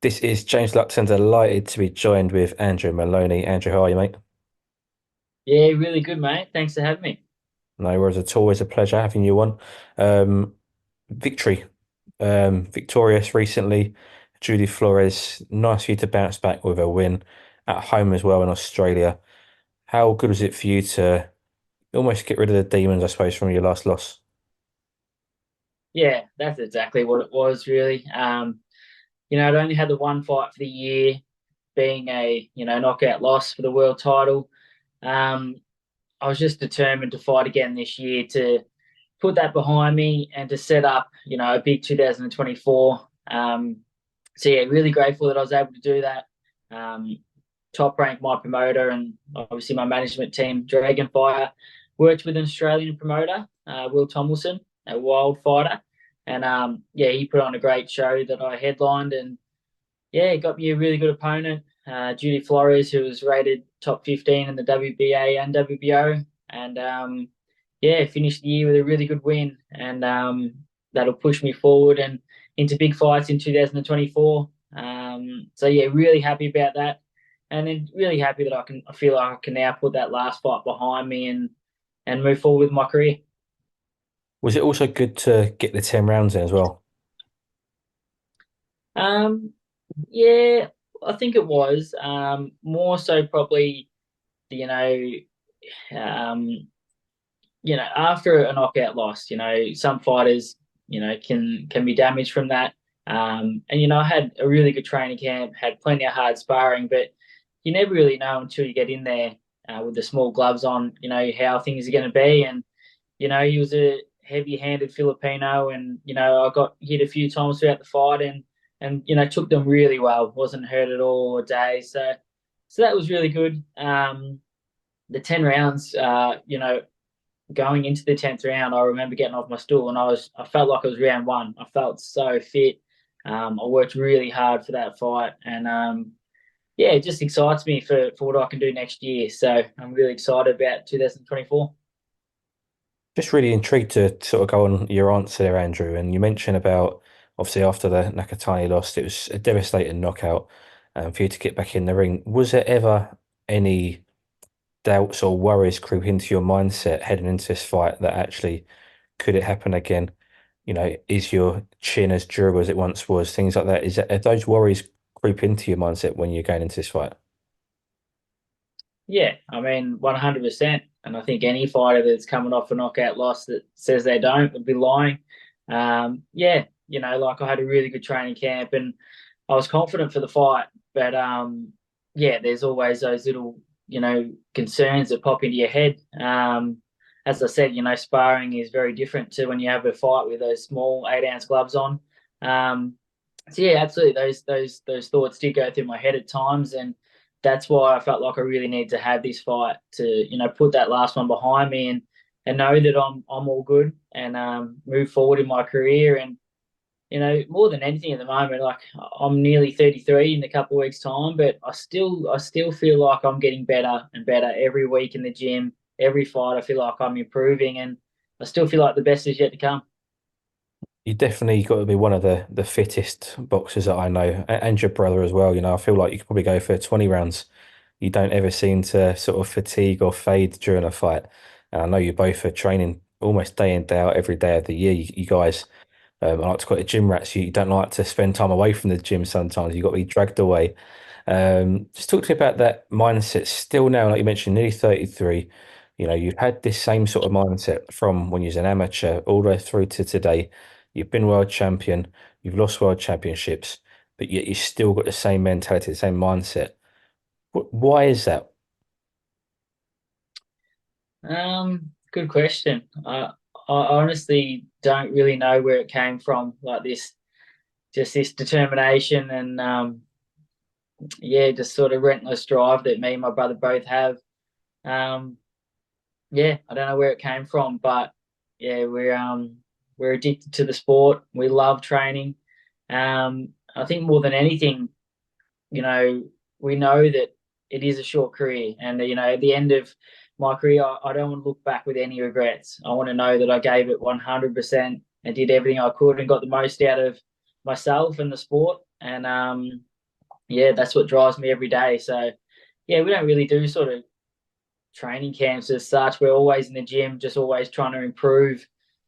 This is James Lupton, delighted to be joined with Andrew Moloney. Andrew, how are you, mate? Yeah, really good, mate. Thanks for having me. No worries at all. It's a pleasure having you on. Um, victory, victorious recently. Judy Flores, nice for you to bounce back with a win at home as well in Australia. How good was it for you to almost get rid of the demons, I suppose, from your last loss? Yeah, that's exactly what it was, really. I'd only had the one fight for the year, being a knockout loss for the world title. Um, I was just determined to fight again this year to put that behind me and to set up, a big 2024. So yeah, really grateful that I was able to do that. Um, Top rank my promoter and obviously my management team, Dragonfire, worked with an Australian promoter, Will Tomlinson, a wild fighter, and yeah, he put on a great show that I headlined, and yeah, got me a really good opponent, Judy Flores, who was rated top 15 in the WBA and WBO, and yeah, finished the year with a really good win, and that'll push me forward and into big fights in 2024. So yeah, really happy about that, and then really happy that I feel like I can now put that last fight behind me and move forward with my career. Was it also good to get the 10 rounds in as well? Um, yeah, I think it was more so probably you know um, after a knockout loss, some fighters, can be damaged from that. And I had a really good training camp, had plenty of hard sparring, but you never really know until you get in there with the small gloves on, how things are going to be. And he was a heavy-handed Filipino, and I got hit a few times throughout the fight, and took them really well. Wasn't hurt at all or dazed. So that was really good. The 10 rounds, going into the 10th round, I remember getting off my stool and I felt like it was round one. I felt so fit. I worked really hard for that fight, and yeah, it just excites me for what I can do next year. So I'm really excited about 2024. Just really intrigued to sort of go on your answer there, Andrew. And you mentioned about obviously after the Nakatani loss, it was a devastating knockout for you to get back in the ring. Was there ever any doubts or worries creep into your mindset heading into this fight that actually could it happen again? Is your chin as durable as it once was? Things like that. Are those worries creep into your mindset when you're going into this fight? Yeah, I mean, 100%. And I think any fighter that's coming off a knockout loss that says they don't would be lying. Yeah, like I had a really good training camp and I was confident for the fight. But yeah, there's always those little, concerns that pop into your head. As I said, sparring is very different to when you have a fight with those small 8 ounce gloves on. Um, so yeah, absolutely. Those thoughts did go through my head at times, and that's why I felt like I really need to have this fight to put that last one behind me and know that I'm all good and move forward in my career. And more than anything at the moment, like I'm nearly 33 in a couple of weeks' time, but I still feel like I'm getting better and better every week in the gym. Every fight, I feel like I'm improving, and I still feel like the best is yet to come. You definitely got to be one of the fittest boxers that I know, and your brother as well. I feel like you could probably go for 20 rounds. You don't ever seem to sort of fatigue or fade during a fight. And I know you both are training almost day in, day out, every day of the year. You guys, I like to call it gym rats. You don't like to spend time away from the gym sometimes. You've got to be dragged away. Just talk to me about that mindset still now, like you mentioned, nearly 33. You've had this same sort of mindset from when you was an amateur all the way through to today. You've been world champion, you've lost world championships, but yet you still got the same mentality, the same mindset. Why is that? Good question. I honestly don't really know where it came from, like this, just this determination and yeah, just sort of relentless drive that me and my brother both have. Um, yeah, I don't know where it came from, but yeah, we're addicted to the sport. We love training. I think more than anything, you know, we know that it is a short career, and at the end of my career, I don't want to look back with any regrets. I want to know that I gave it 100% and did everything I could and got the most out of myself and the sport. And yeah, that's what drives me every day. So yeah, we don't really do sort of training camps as such. We're always in the gym, just always trying to improve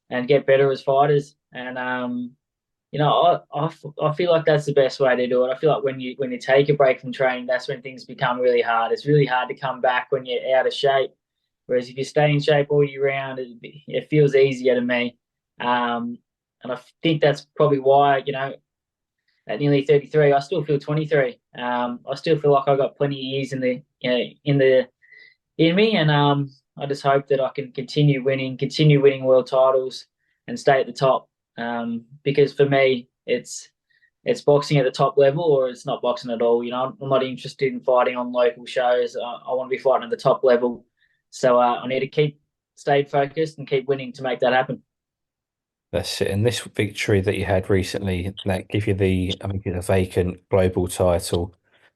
and get better as fighters. And I feel like that's the best way to do it. I feel like when you take a break from training, that's when things become really hard. It's really hard to come back when you're out of shape. Whereas if you stay in shape all year round, it feels easier to me. Um, and I think that's probably why, at nearly 33, I still feel 23. I still feel like I got plenty of years in me, and I just hope that I can continue winning world titles, and stay at the top. Because for me, it's boxing at the top level, or it's not boxing at all. I'm not interested in fighting on local shows. I want to be fighting at the top level, so I need to keep stay focused and keep winning to make that happen. That's it. And this victory that you had recently, that gives you I think, the vacant global title,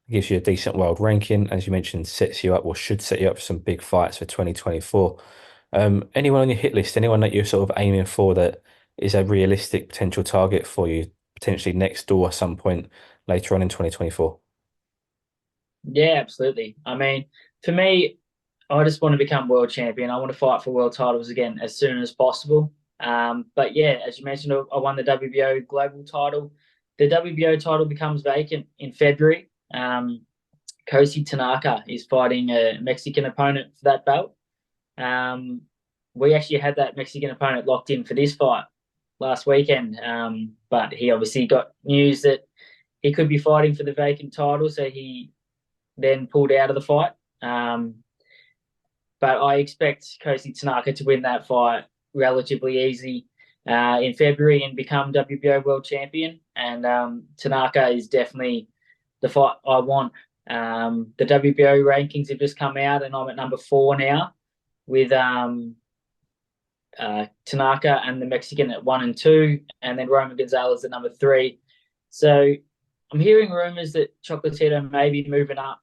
gives you a decent world ranking, as you mentioned, sets you up or should set you up for some big fights for 2024. Anyone on your hit list, anyone that you're sort of aiming for that is a realistic potential target for you, potentially next door at some point later on in 2024? Yeah, absolutely. I mean, for me, I just want to become world champion. I want to fight for world titles again as soon as possible. But yeah, as you mentioned, I won the WBO global title. The WBO title becomes vacant in February. Kosi Tanaka is fighting a Mexican opponent for that belt. Um, we actually had that Mexican opponent locked in for this fight last weekend, but he obviously got news that he could be fighting for the vacant title, so he then pulled out of the fight. Um, but I expect Kosi Tanaka to win that fight relatively easy in February and become WBO world champion. And Tanaka is definitely the fight I want. The WBO rankings have just come out, and I'm at number 4 now, with Tanaka and the Mexican at 1 and 2, and then Roman Gonzalez at number 3. So I'm hearing rumors that Chocolatito may be moving up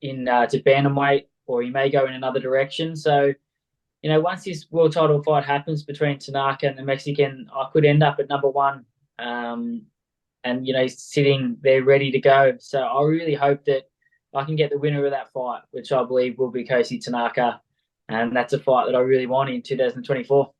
in to bantamweight, or he may go in another direction. So, once this world title fight happens between Tanaka and the Mexican, I could end up at number 1, um, and sitting there ready to go. So I really hope that I can get the winner of that fight, which I believe will be Kosi Tanaka, and that's a fight that I really want in 2024.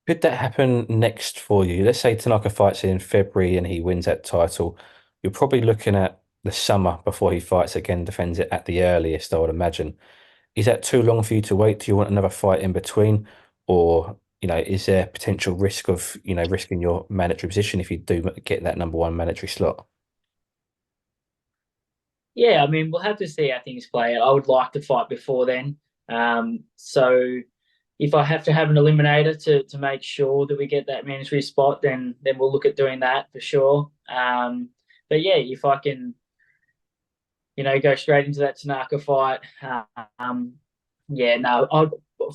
Could that happen next for you? Let's say Tanaka fights in February and he wins that title. You're probably looking at the summer before he fights again, defends it at the earliest, I would imagine. Is that too long for you to wait? Do you want another fight in between? Or, is there potential risk of, risking your mandatory position if you do get that number one mandatory slot? Yeah, I mean, we'll have to see how things play out. I would like to fight before then. So if I have to have an eliminator to make sure that we get that mandatory spot, then we'll look at doing that for sure. But yeah, if I can, go straight into that Tanaka fight, um, yeah, no,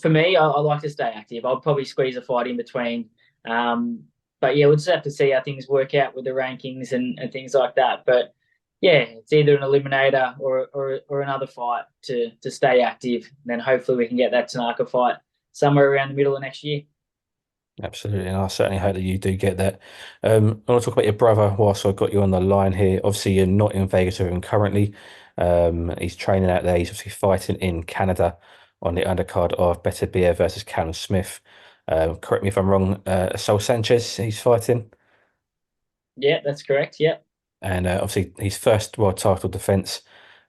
for me, I like to stay active. I'll probably squeeze a fight in between. Um, but yeah, we'll just have to see how things work out with the rankings and things like that. But yeah, it's either an eliminator or another fight to stay active. And then hopefully we can get that Tanaka fight somewhere around the middle of next year. Absolutely, and I certainly hope that you do get that. I want to talk about your brother whilst I've got you on the line here. Obviously, you're not in Vegas with him currently. He's training out there. He's obviously fighting in Canada on the undercard of Better Beer versus Callum Smith. Correct me if I'm wrong. Saul Sanchez, he's fighting. Yeah, that's correct. Yeah. And obviously, his first world title defense.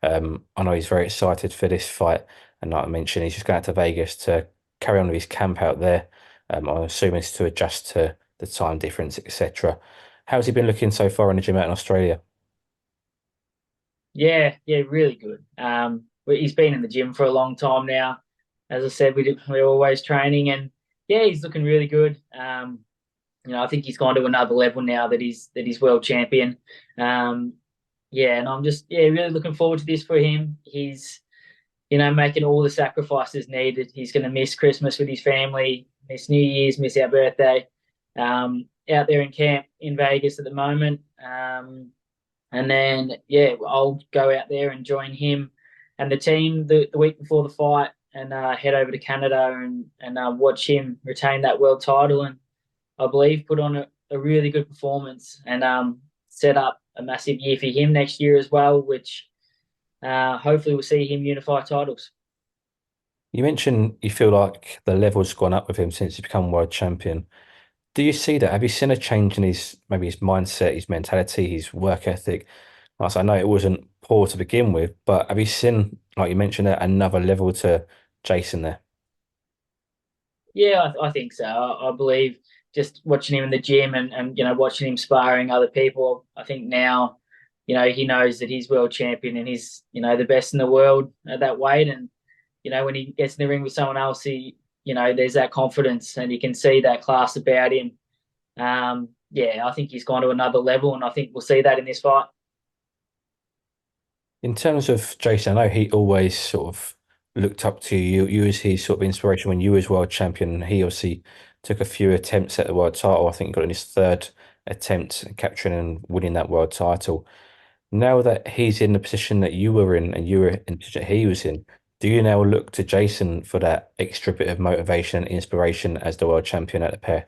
I know he's very excited for this fight. And like I mentioned, he's just going out to Vegas to carry on with his camp out there. I'm assuming it's to adjust to the time difference, etc. How's he been looking so far in the gym out in Australia? Yeah, yeah, really good. He's been in the gym for a long time now. As I said, we're always training, and yeah, he's looking really good. I think he's gone to another level now that he's world champion. Um, yeah, and I'm just really looking forward to this for him. He's making all the sacrifices needed. He's going to miss Christmas with his family, miss New Year's, miss our birthday. Out there in camp in Vegas at the moment. And then, yeah, I'll go out there and join him and the team the week before the fight, and head over to Canada and watch him retain that world title, and I believe put on a really good performance. And set up a massive year for him next year as well, which hopefully we'll see him unify titles. You mentioned you feel like the level's gone up with him since he's become world champion. Do you see that? Have you seen a change in his maybe his mindset, his mentality, his work ethic? Like I know it wasn't poor to begin with, but have you seen, like you mentioned, another level to Jason there? Yeah, I think so. I believe just watching him in the gym and watching him sparring other people. I think now, he knows that he's world champion and he's the best in the world at that weight. And when he gets in the ring with someone else, there's that confidence and you can see that class about him. Yeah, I think he's gone to another level, and I think we'll see that in this fight. In terms of Jason, I know he always sort of looked up to you. You as his sort of inspiration when you was world champion. He obviously took a few attempts at the world title. I think he got in his third attempt at capturing and winning that world title. Now that he's in the position that you were in and you were in the position he was in, do you now look to Jason for that extra bit of motivation and inspiration as the world champion at the pair?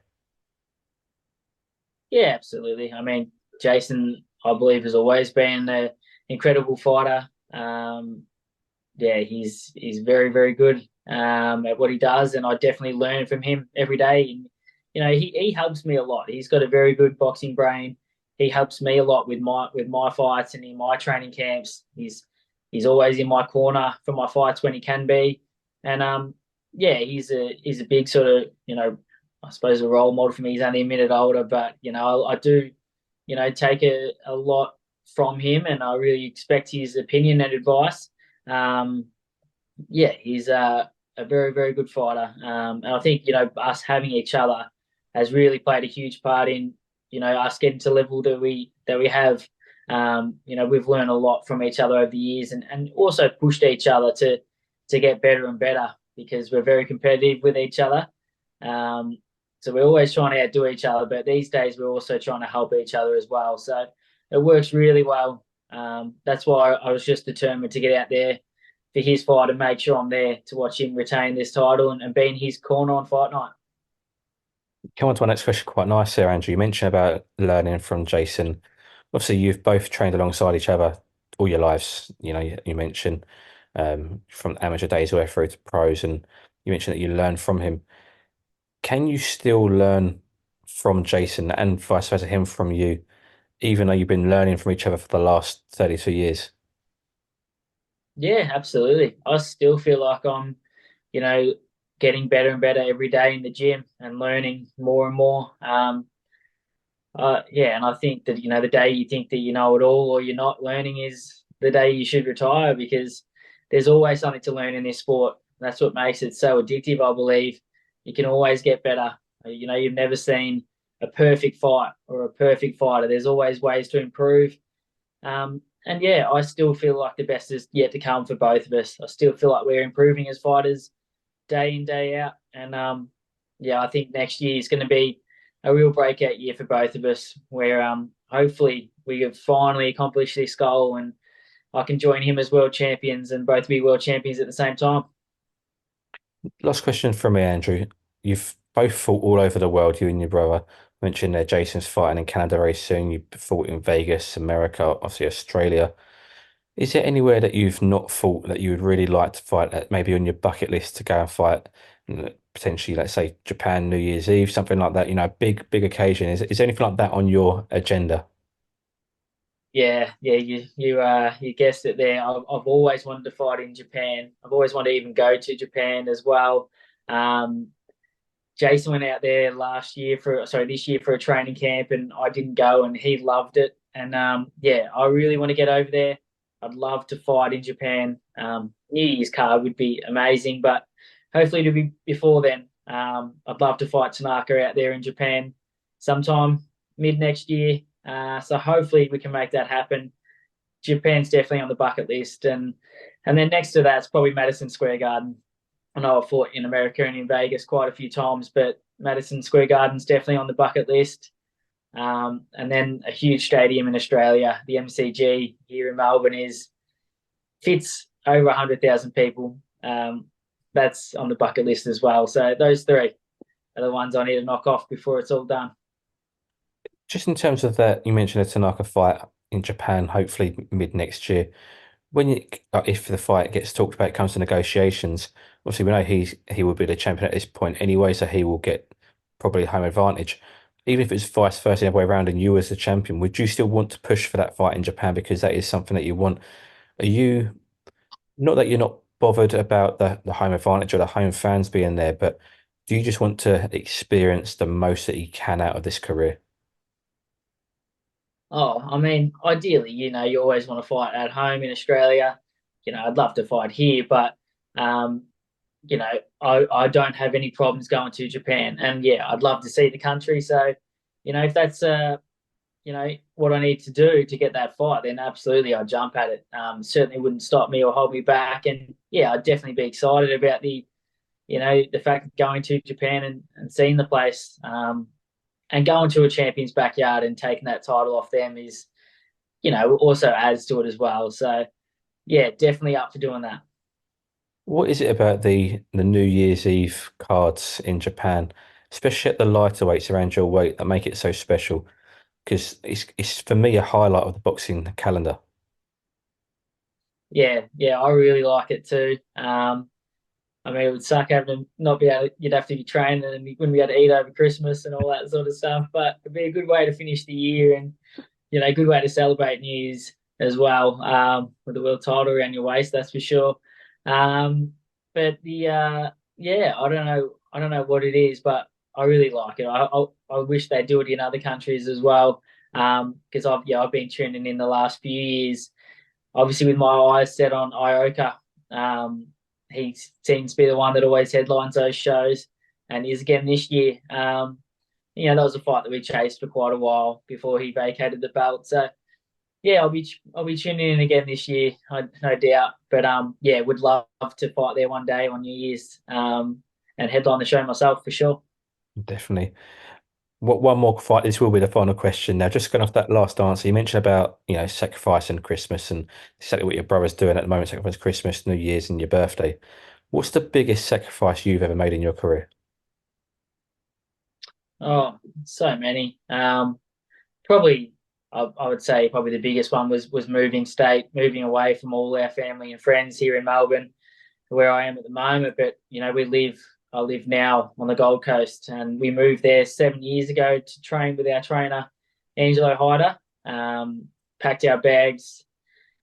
Yeah, absolutely. I mean, Jason, I believe, has always been an incredible fighter. Yeah, he's very very good at what he does, and I definitely learn from him every day. And he helps me a lot. He's got a very good boxing brain. He helps me a lot with my fights and in my training camps. He's always in my corner for my fights when he can be, and yeah, he's a big sort of I suppose a role model for me. He's only a minute older, but I do take a lot from him, and I really expect his opinion and advice. Um, yeah, he's a very, very good fighter. And I think, us having each other has really played a huge part in, us getting to the level that we have. We've learned a lot from each other over the years and also pushed each other to get better and better because we're very competitive with each other. Um, so we're always trying to outdo each other, but these days we're also trying to help each other as well. So it works really well. That's why I was just determined to get out there for his fight and make sure I'm there to watch him retain this title and be in his corner on fight night. Come on to my next question quite nice there, Andrew. You mentioned about learning from Jason. Obviously, you've both trained alongside each other all your lives. You mentioned from amateur days all the way through to pros, and you mentioned that you learn from him. Can you still learn from Jason and vice versa, him from you, even though you've been learning from each other for the last 32 years? Yeah, absolutely. I still feel like I'm, you know, getting better and better every day in the gym and learning more and more. Yeah, and I think that the day you think that you know it all or you're not learning is the day you should retire because there's always something to learn in this sport. That's what makes it so addictive. I believe you can always get better. You've never seen a perfect fight or a perfect fighter. There's always ways to improve. And yeah, I still feel like the best is yet to come for both of us. I still feel like we're improving as fighters day in, day out. And yeah, I think next year is going to be a real breakout year for both of us where hopefully we have finally accomplished this goal and I can join him as world champions and both be world champions at the same time. Last question from me, Andrew. You've both fought all over the world, you and your brother. Mentioned that Jason's fighting in Canada very soon. You fought in Vegas, America, obviously Australia. Is there anywhere that you've not fought that you would really like to fight that maybe on your bucket list to go and fight? Potentially, let's say Japan, New Year's Eve, something like that, big occasion. Is there anything like that on your agenda? Yeah, yeah, you guessed it there. I've always wanted to fight in Japan. I've always wanted to even go to Japan as well. Um, Jason went out there this year for a training camp, and I didn't go, and he loved it. And yeah, I really want to get over there. I'd love to fight in Japan. New Year's card would be amazing, but hopefully it'll be before then. I'd love to fight Tanaka out there in Japan sometime mid next year. So hopefully we can make that happen. Japan's definitely on the bucket list, and then next to that, it's probably Madison Square Garden. I know I've fought in America and in Vegas quite a few times, but Madison Square Garden's definitely on the bucket list. And then a huge stadium in Australia, the MCG here in Melbourne, is fits over 100,000 people. That's on the bucket list as well. So those three are the ones I need to knock off before it's all done. Just in terms of that, you mentioned a Tanaka fight in Japan, hopefully mid next year. When you, if the fight gets talked about, it comes to negotiations. Obviously, we know he will be the champion at this point anyway, so he will get probably home advantage. Even if it's vice versa, the other way around, and you as the champion, would you still want to push for that fight in Japan because that is something that you want? Are you not that you're not bothered about the home advantage or the home fans being there, but do you just want to experience the most that you can out of this career? Oh, I mean, ideally, you always want to fight at home in Australia. I'd love to fight here, but um, I don't have any problems going to Japan. And yeah, I'd love to see the country. So, if that's what I need to do to get that fight, then absolutely I'd jump at it. Certainly wouldn't stop me or hold me back. And yeah, I'd definitely be excited about the fact of going to Japan and seeing the place. And going to a champion's backyard and taking that title off them is, also adds to it as well. So yeah, definitely up for doing that. What is it about the New Year's Eve cards in Japan, especially at the lighter weights around your weight, that make it so special? Because it's for me a highlight of the boxing calendar. Yeah, yeah, I really like it too. I mean, it would suck having to not be able. You'd have to be training and you wouldn't be able to eat over Christmas and all that sort of stuff. But it'd be a good way to finish the year and a good way to celebrate New Year's as well. With the world title around your waist, that's for sure. But yeah, I don't know what it is, but I really like it. I wish they do it in other countries as well. Because I've been tuning in the last few years, obviously with my eyes set on Ioka. Um, he seems to be the one that always headlines those shows, and is again this year. That was a fight that we chased for quite a while before he vacated the belt. So yeah, I'll be tuning in again this year, no doubt. But yeah, would love to fight there one day on New Year's, and headline the show myself for sure. Definitely. What one more fight? This will be the final question. Now, just going off that last answer, you mentioned about sacrificing Christmas and exactly what your brother's doing at the moment, sacrificing Christmas, New Year's, and your birthday. What's the biggest sacrifice you've ever made in your career? Oh, so many. Probably I would say probably the biggest one was moving state, moving away from all our family and friends here in Melbourne, where I am at the moment. But I live now on the Gold Coast, and we moved there 7 years ago to train with our trainer, Angelo Hyder. Packed our bags,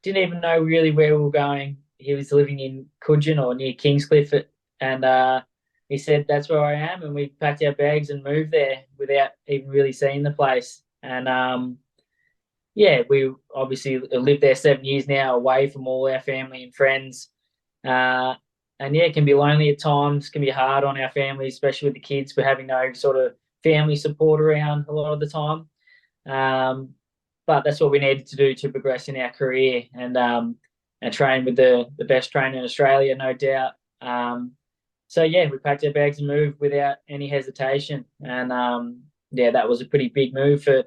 didn't even know really where we were going. He was living in Coogin or near Kingscliff, and he said that's where I am, and we packed our bags and moved there without even really seeing the place. And yeah, we obviously lived there 7 years now, away from all our family and friends. Uh, and yeah, it can be lonely at times, can be hard on our family, especially with the kids. We're having no sort of family support around a lot of the time. Um, but that's what we needed to do to progress in our career and train with the best trainer in Australia, no doubt. So yeah, we packed our bags and moved without any hesitation. And yeah, that was a pretty big move for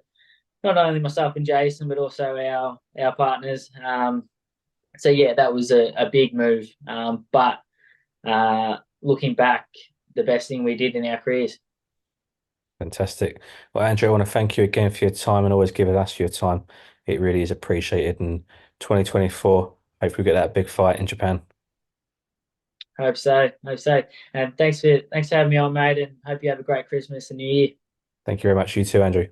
not only myself and Jason, but also our partners. So yeah, that was a big move. But looking back, the best thing we did in our careers. Fantastic. Well, Andrew, I want to thank you again for your time and always giving us your time. It really is appreciated. And 2024, hopefully we get that big fight in Japan. Hope so. Hope so. And thanks for having me on, mate. And hope you have a great Christmas and New Year. Thank you very much. You too, Andrew.